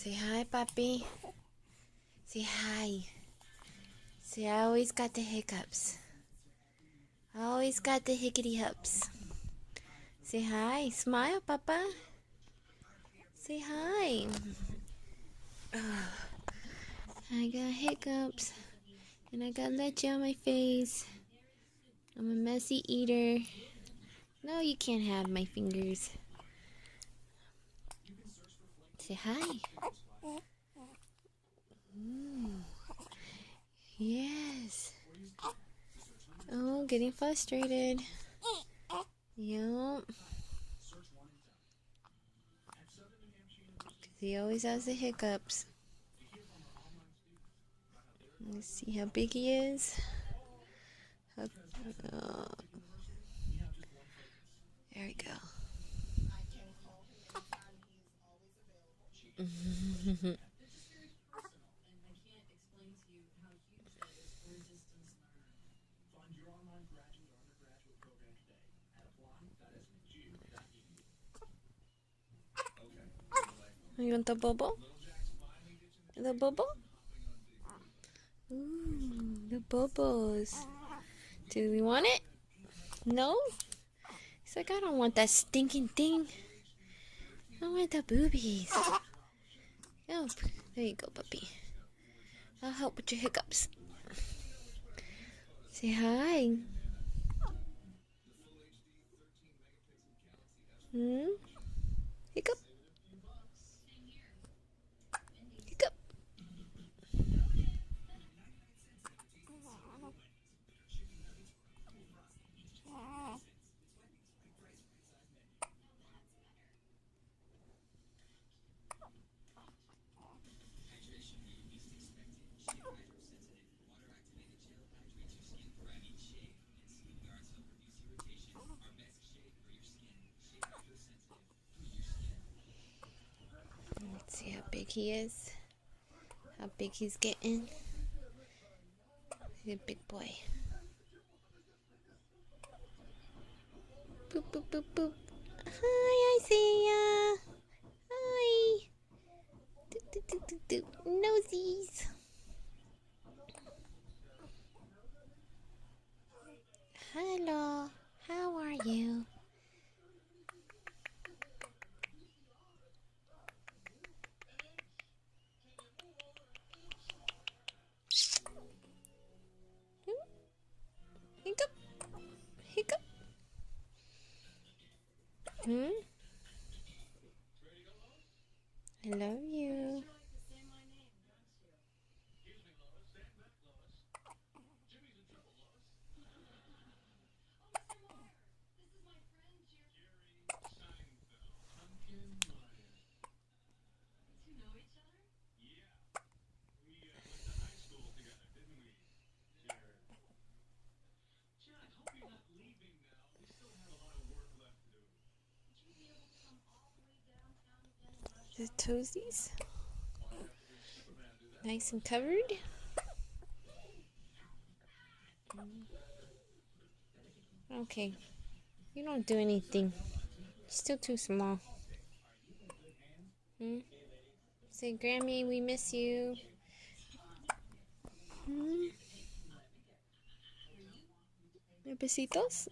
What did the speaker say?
Say hi, Papi. Say hi. Say I always got the hiccups. I always got the hickety hups. Say hi. Smile, Papa. Say hi. I got hiccups. And I got leche on my face. I'm a messy eater. No, you can't have my fingers. Say hi. Yes. Oh, getting frustrated. Yup. He always has the hiccups. Let's see how big he is. There we go. You want the bubble? The bubble? Ooh, the bubbles. Do we want it? No? He's like, I don't want that stinking thing. I want the boobies. Oh, there you go, puppy. I'll help with your hiccups. Say hi. Hiccup. Hiccup. Let's see how big he is. How big he's getting. He's a big boy. Boop, boop, boop, boop. Hi, Isaiah. Hi. Do, do, do, do, do. Nosies. Hello. How are you? Hiccup. Hiccup. I love you. The toesies. Nice and covered. Okay. You don't do anything. You're still too small. Say, Grammy, we miss you. Besitos?